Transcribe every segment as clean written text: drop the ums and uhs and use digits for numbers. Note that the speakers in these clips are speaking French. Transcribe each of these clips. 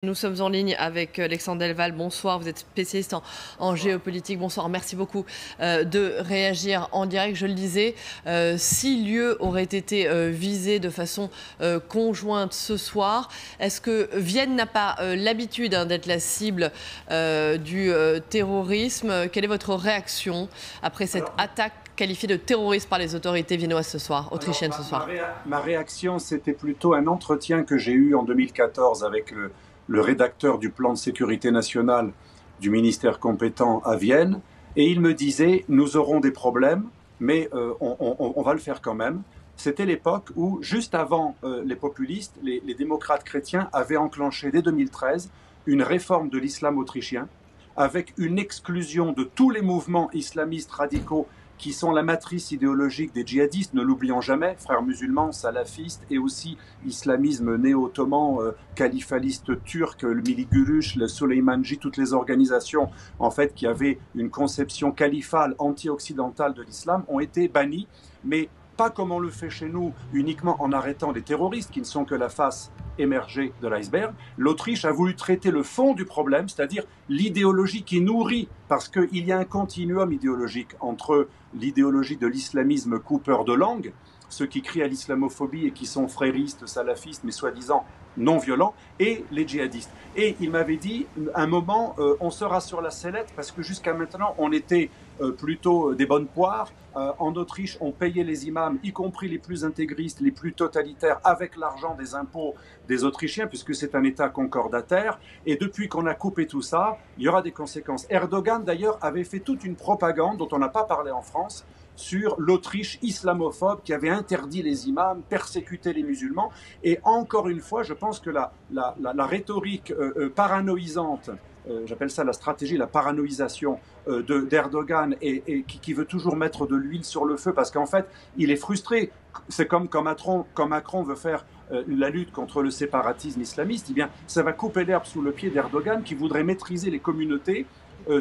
Nous sommes en ligne avec Alexandre Delval. Bonsoir, vous êtes spécialiste en géopolitique. Bonsoir, merci beaucoup de réagir en direct. Je le disais, 6 lieux auraient été visés de façon conjointe ce soir. Est-ce que Vienne n'a pas l'habitude d'être la cible du terrorisme? Quelle est votre réaction après cette attaque qualifiée de terroriste par les autorités viennoises ce soir, autrichiennes ce soir? Ma réaction, c'était plutôt un entretien que j'ai eu en 2014 avec le rédacteur du plan de sécurité nationale du ministère compétent à Vienne, et il me disait, nous aurons des problèmes, mais on va le faire quand même. C'était l'époque où, juste avant les populistes, les démocrates chrétiens avaient enclenché dès 2013 une réforme de l'islam autrichien, avec une exclusion de tous les mouvements islamistes radicaux qui sont la matrice idéologique des djihadistes, ne l'oublions jamais, frères musulmans, salafistes, et aussi islamisme néo-ottoman, califaliste turc, le Miligürüş, le Süleymanji, toutes les organisations en fait qui avaient une conception califale anti-occidentale de l'islam ont été bannies, mais pas comme on le fait chez nous, uniquement en arrêtant les terroristes qui ne sont que la face émergée de l'iceberg. L'Autriche a voulu traiter le fond du problème, c'est-à-dire l'idéologie qui nourrit, parce qu'il y a un continuum idéologique entre l'idéologie de l'islamisme coupeur de langue, ceux qui crient à l'islamophobie et qui sont fréristes, salafistes, mais soi-disant non violents, et les djihadistes. Et il m'avait dit, un moment, on sera sur la sellette, parce que jusqu'à maintenant, on était plutôt des bonnes poires. En Autriche, on payait les imams, y compris les plus intégristes, les plus totalitaires, avec l'argent des impôts des Autrichiens, puisque c'est un État concordataire. Et depuis qu'on a coupé tout ça, il y aura des conséquences. Erdogan, d'ailleurs, avait fait toute une propagande dont on n'a pas parlé en France, sur l'Autriche islamophobe qui avait interdit les imams, persécuté les musulmans. Et encore une fois, je pense que la rhétorique paranoïsante, j'appelle ça la stratégie, la paranoïsation d'Erdogan, et qui veut toujours mettre de l'huile sur le feu, parce qu'en fait, il est frustré. C'est comme quand Macron veut faire la lutte contre le séparatisme islamiste, eh bien, ça va couper l'herbe sous le pied d'Erdogan, qui voudrait maîtriser les communautés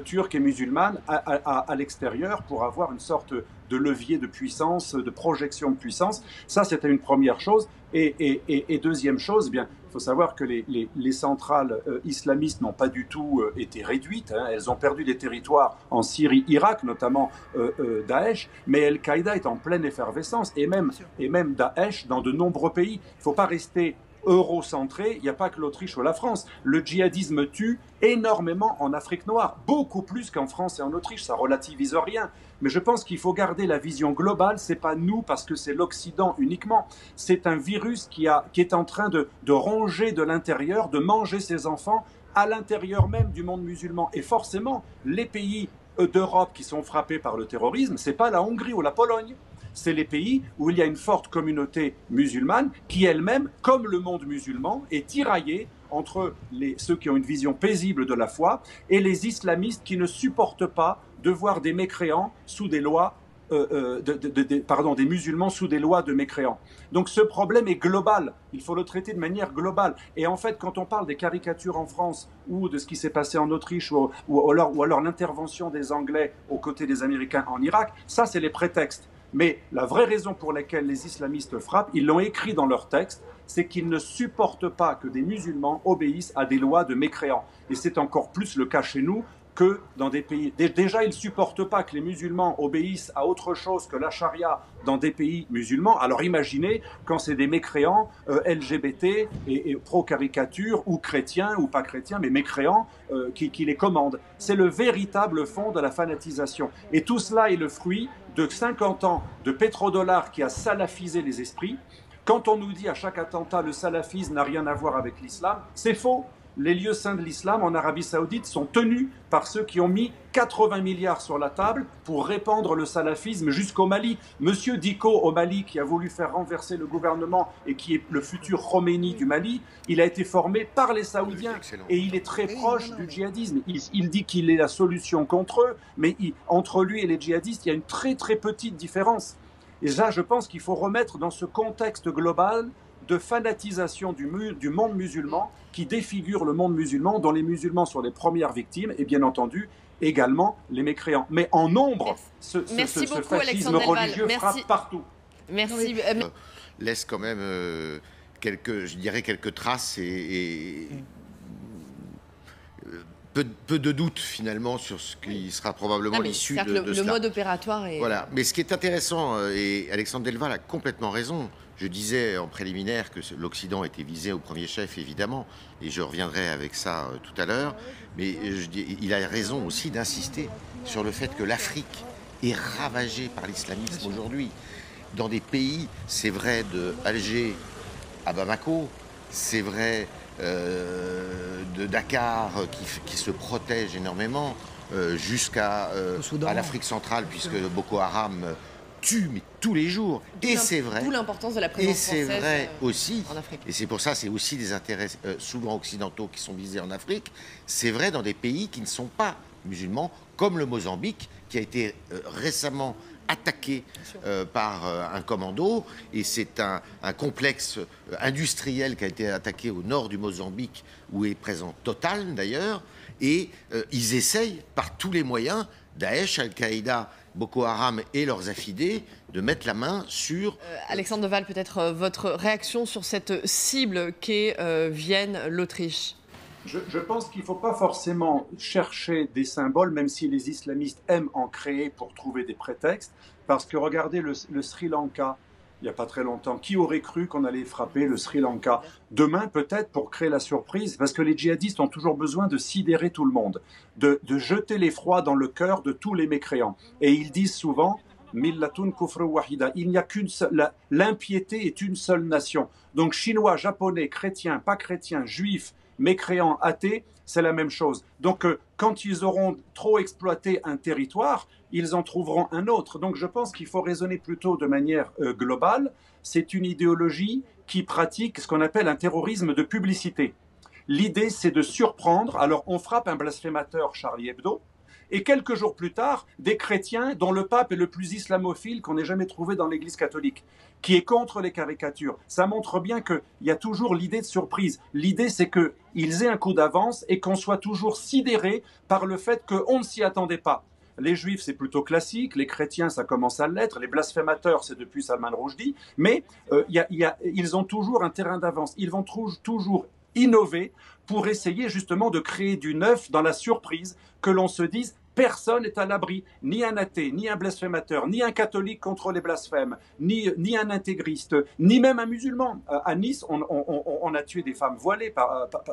turques et musulmanes à l'extérieur pour avoir une sorte de levier de puissance, de projection de puissance. Ça, c'était une première chose. Et deuxième chose, eh bien, il faut savoir que les centrales islamistes n'ont pas du tout été réduites. Hein. Elles ont perdu des territoires en Syrie, Irak, notamment Daesh, mais Al-Qaïda est en pleine effervescence, et même Daesh dans de nombreux pays. Il ne faut pas rester eurocentré, il n'y a pas que l'Autriche ou la France. Le djihadisme tue énormément en Afrique noire, beaucoup plus qu'en France et en Autriche, ça relativise rien. Mais je pense qu'il faut garder la vision globale, c'est pas nous parce que c'est l'Occident uniquement, c'est un virus qui est en train de ronger de l'intérieur, de manger ses enfants à l'intérieur même du monde musulman. Et forcément, les pays d'Europe qui sont frappés par le terrorisme, c'est pas la Hongrie ou la Pologne. C'est les pays où il y a une forte communauté musulmane qui elle-même, comme le monde musulman, est tiraillée entre ceux qui ont une vision paisible de la foi et les islamistes qui ne supportent pas de voir des mécréants sous des lois, des musulmans sous des lois de mécréants. Donc ce problème est global, il faut le traiter de manière globale. Et en fait, quand on parle des caricatures en France ou de ce qui s'est passé en Autriche ou alors l'intervention des Anglais aux côtés des Américains en Irak, ça c'est les prétextes. Mais la vraie raison pour laquelle les islamistes frappent, ils l'ont écrit dans leur texte, c'est qu'ils ne supportent pas que des musulmans obéissent à des lois de mécréants. Et c'est encore plus le cas chez nous que dans des pays. Déjà, ils ne supportent pas que les musulmans obéissent à autre chose que la charia dans des pays musulmans. Alors imaginez quand c'est des mécréants LGBT et pro-caricature, ou chrétiens, ou pas chrétiens, mais mécréants, qui les commandent. C'est le véritable fond de la fanatisation. Et tout cela est le fruit de 50 ans de pétrodollar qui a salafisé les esprits. Quand on nous dit à chaque attentat le salafisme n'a rien à voir avec l'islam, c'est faux. Les lieux saints de l'islam en Arabie Saoudite sont tenus par ceux qui ont mis 80 milliards sur la table pour répandre le salafisme jusqu'au Mali. Monsieur Dicko au Mali, qui a voulu faire renverser le gouvernement et qui est le futur Khomeini du Mali, il a été formé par les Saoudiens et il est très proche du djihadisme. Il dit qu'il est la solution contre eux, mais entre lui et les djihadistes, il y a une très très petite différence. Et là, je pense qu'il faut remettre dans ce contexte global de fanatisation du monde musulman qui défigure le monde musulman, dont les musulmans sont les premières victimes, et bien entendu également les mécréants. Mais en nombre, ce fascisme religieux frappe partout. Merci. Laisse quand même quelques traces et peu de doute finalement sur ce qui sera probablement l'issue de le cela. mode opératoire est... Voilà. Mais ce qui est intéressant, et Alexandre Delval a complètement raison, je disais en préliminaire que l'Occident était visé au premier chef, évidemment, et je reviendrai avec ça tout à l'heure, mais il a raison aussi d'insister sur le fait que l'Afrique est ravagée par l'islamisme aujourd'hui. Dans des pays, c'est vrai de Alger à Bamako, c'est vrai de Dakar qui se protège énormément, jusqu'à l'Afrique centrale, puisque Boko Haram tue mais tous les jours. Et c'est vrai. D'où l'importance de la présence française. Et c'est vrai aussi. En Afrique. Et c'est pour ça, c'est aussi des intérêts souvent occidentaux qui sont visés en Afrique. C'est vrai dans des pays qui ne sont pas musulmans, comme le Mozambique, qui a été récemment attaqué par un commando, et c'est un complexe industriel qui a été attaqué au nord du Mozambique, où est présent Total d'ailleurs, et ils essayent par tous les moyens, Daesh, Al-Qaïda, Boko Haram et leurs affidés, de mettre la main sur... Alexandre Deval, peut-être votre réaction sur cette cible qu'est Vienne, l'Autriche. Je pense qu'il ne faut pas forcément chercher des symboles, même si les islamistes aiment en créer pour trouver des prétextes, parce que regardez le Sri Lanka, il n'y a pas très longtemps, qui aurait cru qu'on allait frapper le Sri Lanka? Demain, peut-être, pour créer la surprise, parce que les djihadistes ont toujours besoin de sidérer tout le monde, de jeter l'effroi dans le cœur de tous les mécréants. Et ils disent souvent... Millatun kufru wahida. Il n'y a qu'une seule, l'impiété est une seule nation. Donc chinois, japonais, chrétiens, pas chrétiens, juifs, mécréants, athées, c'est la même chose. Donc quand ils auront trop exploité un territoire, ils en trouveront un autre. Donc je pense qu'il faut raisonner plutôt de manière globale. C'est une idéologie qui pratique ce qu'on appelle un terrorisme de publicité. L'idée, c'est de surprendre. Alors on frappe un blasphémateur, Charlie Hebdo, et quelques jours plus tard, des chrétiens dont le pape est le plus islamophile qu'on ait jamais trouvé dans l'Église catholique, qui est contre les caricatures. Ça montre bien qu'il y a toujours l'idée de surprise. L'idée, c'est qu'ils aient un coup d'avance et qu'on soit toujours sidéré par le fait qu'on ne s'y attendait pas. Les juifs, c'est plutôt classique, les chrétiens, ça commence à l'être, les blasphémateurs, c'est depuis Salman Rushdie, mais ils ont toujours un terrain d'avance. Ils vont toujours innover pour essayer justement de créer du neuf dans la surprise, que l'on se dise personne n'est à l'abri, ni un athée, ni un blasphémateur, ni un catholique contre les blasphèmes, ni un intégriste, ni même un musulman. À Nice, on a tué des femmes voilées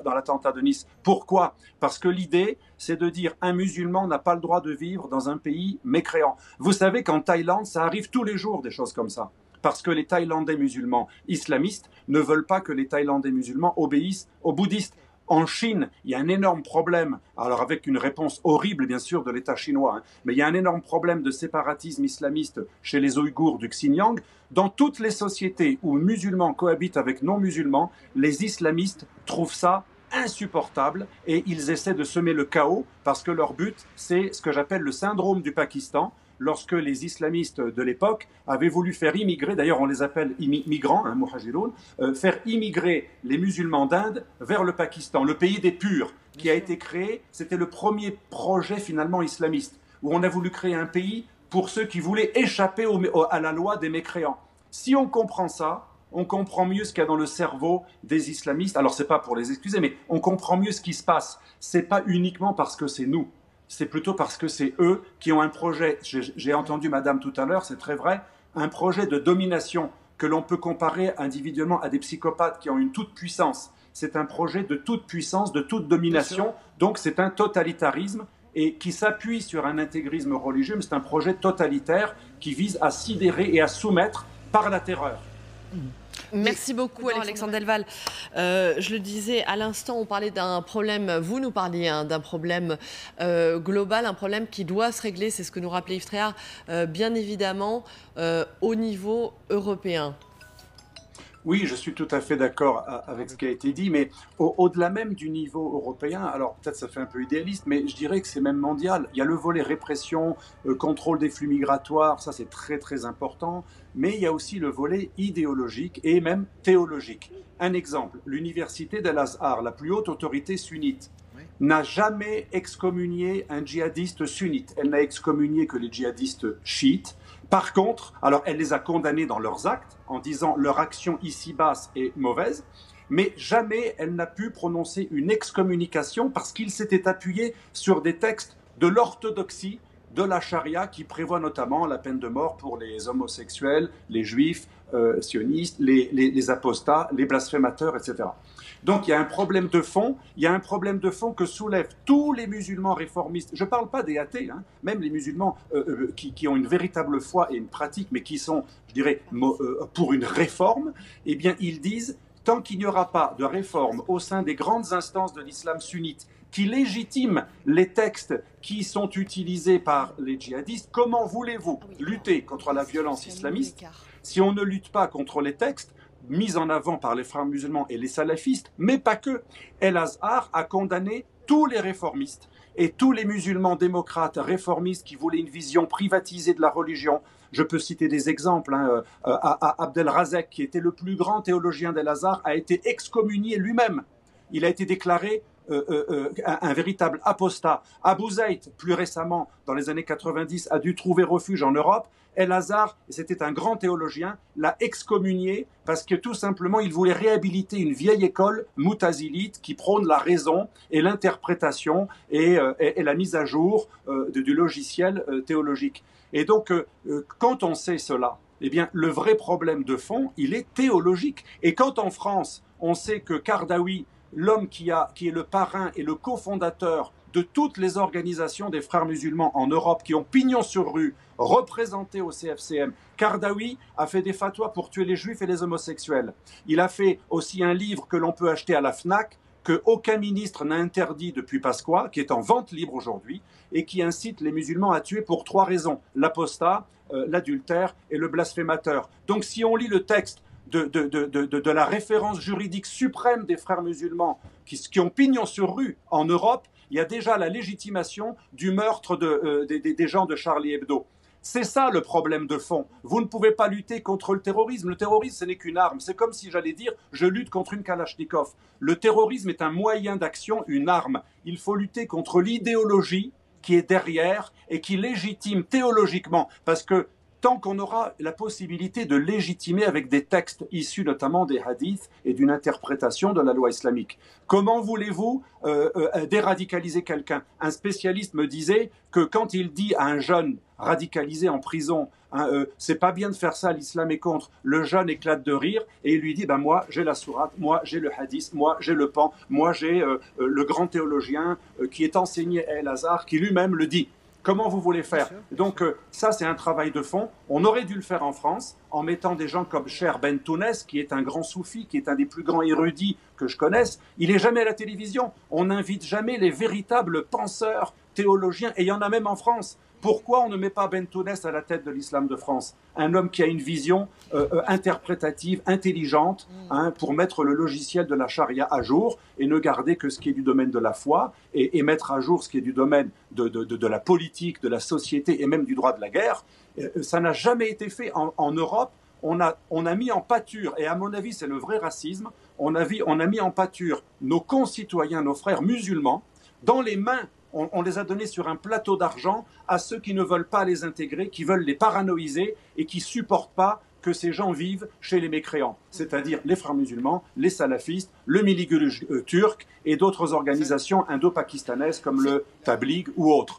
dans l'attentat de Nice. Pourquoi? Parce que l'idée, c'est de dire un musulman n'a pas le droit de vivre dans un pays mécréant. Vous savez qu'en Thaïlande, ça arrive tous les jours des choses comme ça. Parce que les Thaïlandais musulmans islamistes ne veulent pas que les Thaïlandais musulmans obéissent aux bouddhistes. En Chine, il y a un énorme problème, alors avec une réponse horrible bien sûr de l'État chinois, mais il y a un énorme problème de séparatisme islamiste chez les Ouïghours du Xinjiang. Dans toutes les sociétés où musulmans cohabitent avec non-musulmans, les islamistes trouvent ça insupportable et ils essaient de semer le chaos parce que leur but, c'est ce que j'appelle le syndrome du Pakistan. Lorsque les islamistes de l'époque avaient voulu faire immigrer, d'ailleurs on les appelle migrants, muhajiroun, faire immigrer les musulmans d'Inde vers le Pakistan, le pays des purs, qui a été créé, c'était le premier projet finalement islamiste, où on a voulu créer un pays pour ceux qui voulaient échapper à la loi des mécréants. Si on comprend ça, on comprend mieux ce qu'il y a dans le cerveau des islamistes. Alors c'est pas pour les excuser, mais on comprend mieux ce qui se passe. C'est pas uniquement parce que c'est nous. C'est plutôt parce que c'est eux qui ont un projet, j'ai entendu madame tout à l'heure, c'est très vrai, un projet de domination que l'on peut comparer individuellement à des psychopathes qui ont une toute puissance. C'est un projet de toute puissance, de toute domination, donc c'est un totalitarisme et qui s'appuie sur un intégrisme religieux, mais c'est un projet totalitaire qui vise à sidérer et à soumettre par la terreur. Merci beaucoup Alexandre Delval. Je le disais à l'instant, on parlait d'un problème, vous nous parliez d'un problème global, un problème qui doit se régler, c'est ce que nous rappelait Yves Tréhard, bien évidemment au niveau européen. Oui, je suis tout à fait d'accord avec ce qui a été dit, mais au-delà même du niveau européen, alors peut-être ça fait un peu idéaliste, mais je dirais que c'est même mondial. Il y a le volet répression, contrôle des flux migratoires, ça c'est très très important, mais il y a aussi le volet idéologique et même théologique. Un exemple, l'université d'Al-Azhar, la plus haute autorité sunnite, n'a jamais excommunié un djihadiste sunnite. Elle n'a excommunié que les djihadistes chiites. Par contre, alors elle les a condamnés dans leurs actes en disant leur action ici basse est mauvaise, mais jamais elle n'a pu prononcer une excommunication parce qu'il s'était appuyé sur des textes de l'orthodoxie de la charia qui prévoit notamment la peine de mort pour les homosexuels, les juifs, sionistes, les apostats, les blasphémateurs, etc. Donc il y a un problème de fond, que soulèvent tous les musulmans réformistes. Je ne parle pas des athées, hein, même les musulmans qui ont une véritable foi et une pratique, mais qui sont, je dirais, pour une réforme, eh bien ils disent, tant qu'il n'y aura pas de réforme au sein des grandes instances de l'islam sunnite, qui légitime les textes qui sont utilisés par les djihadistes, comment voulez-vous lutter contre la violence islamiste si on ne lutte pas contre les textes mis en avant par les frères musulmans et les salafistes, mais pas que. El-Azhar a condamné tous les réformistes et tous les musulmans démocrates réformistes qui voulaient une vision privatisée de la religion. Je peux citer des exemples. Abdel Razek, qui était le plus grand théologien d'El-Azhar, a été excommunié lui-même. Il a été déclaré un véritable apostat. Abu Zayd, plus récemment, dans les années 90, a dû trouver refuge en Europe. El-Azhar, c'était un grand théologien, l'a excommunié parce que tout simplement il voulait réhabiliter une vieille école moutazilite qui prône la raison et l'interprétation et la mise à jour du logiciel théologique. Et donc, quand on sait cela, eh bien, le vrai problème de fond, il est théologique. Et quand en France, on sait que Kardawi, l'homme qui est le parrain et le cofondateur de toutes les organisations des frères musulmans en Europe qui ont pignon sur rue, représentés au CFCM. Kardawi a fait des fatwas pour tuer les juifs et les homosexuels. Il a fait aussi un livre que l'on peut acheter à la FNAC, qu'aucun ministre n'a interdit depuis Pasqua, qui est en vente libre aujourd'hui, et qui incite les musulmans à tuer pour 3 raisons. L'apostat, l'adultère et le blasphémateur. Donc si on lit le texte de la référence juridique suprême des frères musulmans qui ont pignon sur rue en Europe, il y a déjà la légitimation du meurtre des gens de Charlie Hebdo. C'est ça le problème de fond. Vous ne pouvez pas lutter contre le terrorisme. Le terrorisme, ce n'est qu'une arme. C'est comme si j'allais dire « je lutte contre une Kalachnikov ». Le terrorisme est un moyen d'action, une arme. Il faut lutter contre l'idéologie qui est derrière et qui légitime théologiquement. Parce que tant qu'on aura la possibilité de légitimer avec des textes issus notamment des hadiths et d'une interprétation de la loi islamique. Comment voulez-vous déradicaliser quelqu'un? Un spécialiste me disait que quand il dit à un jeune radicalisé en prison, c'est pas bien de faire ça, l'islam est contre, le jeune éclate de rire et il lui dit, ben moi j'ai la sourate, moi j'ai le hadith, moi j'ai le pan, moi j'ai le grand théologien qui est enseigné à El-Azhar, qui lui-même le dit. Comment vous voulez faire? Donc ça, c'est un travail de fond. On aurait dû le faire en France en mettant des gens comme Cher Ben Tounès, qui est un grand soufi, qui est un des plus grands érudits que je connaisse. Il n'est jamais à la télévision. On n'invite jamais les véritables penseurs, théologiens, et il y en a même en France. Pourquoi on ne met pas Ben Tounès à la tête de l'islam de France? Un homme qui a une vision interprétative, intelligente, pour mettre le logiciel de la charia à jour et ne garder que ce qui est du domaine de la foi et mettre à jour ce qui est du domaine de la politique, de la société et même du droit de la guerre. Ça n'a jamais été fait en Europe. On a mis en pâture, et à mon avis c'est le vrai racisme, on a mis en pâture nos concitoyens, nos frères musulmans, dans les mains. On les a donnés sur un plateau d'argent à ceux qui ne veulent pas les intégrer, qui veulent les paranoïser et qui ne supportent pas que ces gens vivent chez les mécréants, c'est-à-dire les frères musulmans, les salafistes, le Milli turc et d'autres organisations indo-pakistanaises comme le Tabligh ou autres.